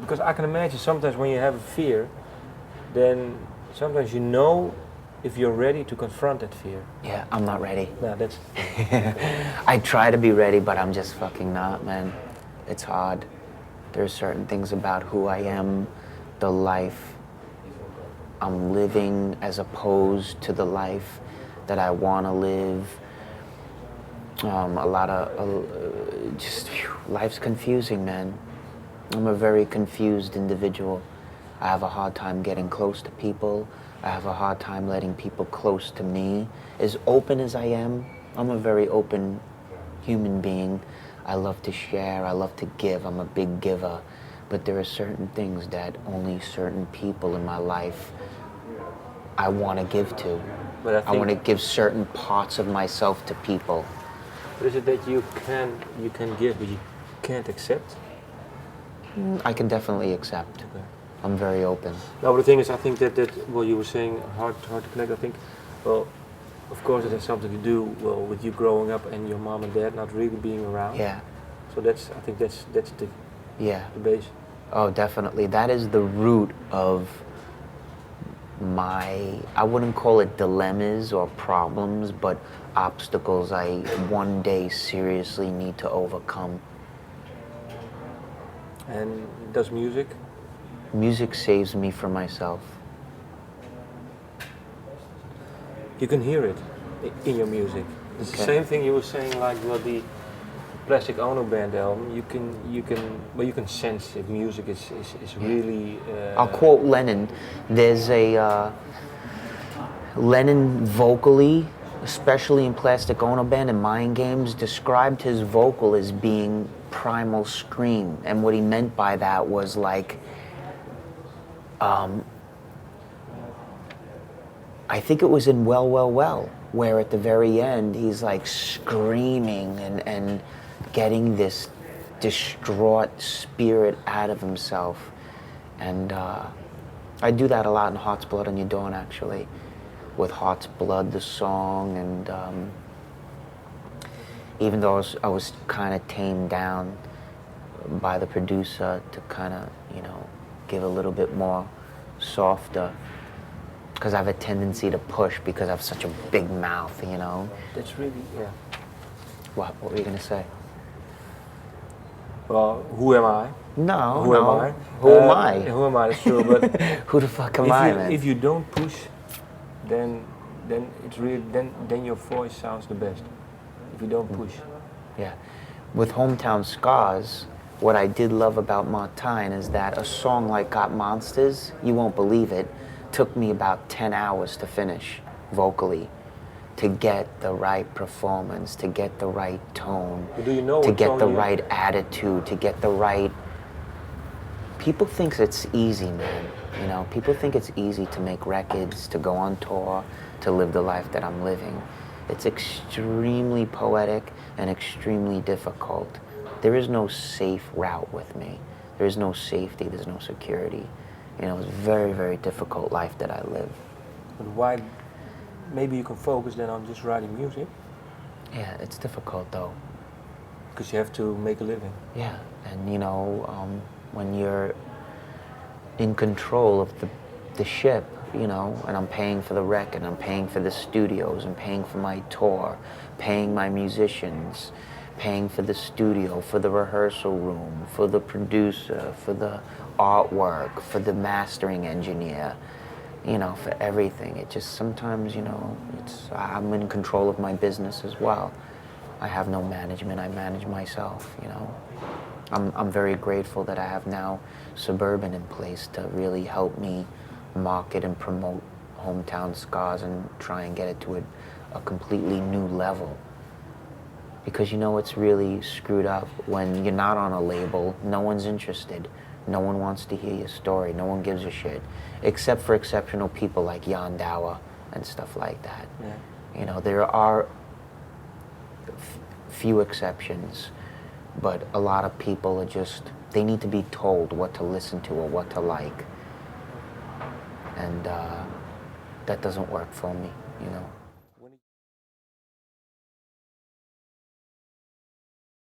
Because I can imagine sometimes when you have a fear, then sometimes you know if you're ready to confront that fear. Yeah, I'm not ready. No, that's... I try to be ready, but I'm just fucking not, man. It's hard. There's certain things about who I am, the life I'm living as opposed to the life that I want to live. A lot of, life's confusing, man. I'm a very confused individual. I have a hard time getting close to people. I have a hard time letting people close to me. As open as I am, I'm a very open human being. I love to share, I love to give, I'm a big giver. But there are certain things that only certain people in my life I want to give to. But I want to give certain parts of myself to people. What is it that you can give, but you can't accept? I can definitely accept. Okay. I'm very open. No, but the thing is, I think that well, you were saying hard to connect. I think, well, of course, it has something to do with you growing up and your mom and dad not really being around. Yeah. So I think that's the base. Oh, definitely. That is the root of my, I wouldn't call it dilemmas or problems, but obstacles I one day seriously need to overcome. And does music? Music saves me from myself. You can hear it in your music. It's the same thing you were saying, like the Plastic Ono Band album. You can sense if music is really. I'll quote Lennon. There's a Lennon vocally, especially in Plastic Ono Band and Mind Games, described his vocal as being primal scream, and what he meant by that was like. I think it was in Well, Well, Well, where at the very end he's like screaming and getting this distraught spirit out of himself. And I do that a lot in Heart's Blood on Your Dawn, actually, with Heart's Blood, the song, and even though I was kind of tamed down by the producer to kind of, give a little bit more softer, because I have a tendency to push because I have such a big mouth, That's really, yeah. What were you going to say? Well, who am I? No, Who am I? Who am I? Who am I? That's true, but who the fuck am I, man? If you don't push, then it's really then your voice sounds the best. If you don't push. Yeah. With Hometown Scars, what I did love about Martine is that a song like Got Monsters, you won't believe it, took me about 10 hours to finish vocally, to get the right performance, to get the right tone, to get the right attitude, to get the right... People think it's easy, man. People think it's easy to make records, to go on tour, to live the life that I'm living. It's extremely poetic and extremely difficult. There is no safe route with me. There is no safety, there's no security. It's a very, very difficult life that I live. But why? Maybe you can focus then on just writing music? Yeah, it's difficult though. Because you have to make a living. Yeah, and when you're in control of the ship, and I'm paying for the record, I'm paying for the studios, I'm paying for my tour, paying my musicians, paying for the studio, for the rehearsal room, for the producer, for the artwork, for the mastering engineer, for everything. It just sometimes, I'm in control of my business as well. I have no management, I manage myself, I'm very grateful that I have now Suburban in place to really help me market and promote Hometown Scars and try and get it to a completely new level. Because it's really screwed up when you're not on a label, no one's interested, no one wants to hear your story, no one gives a shit, except for exceptional people like Jan Douwe and stuff like that. Yeah. There are few exceptions, but a lot of people are they need to be told what to listen to or what to like. And that doesn't work for me,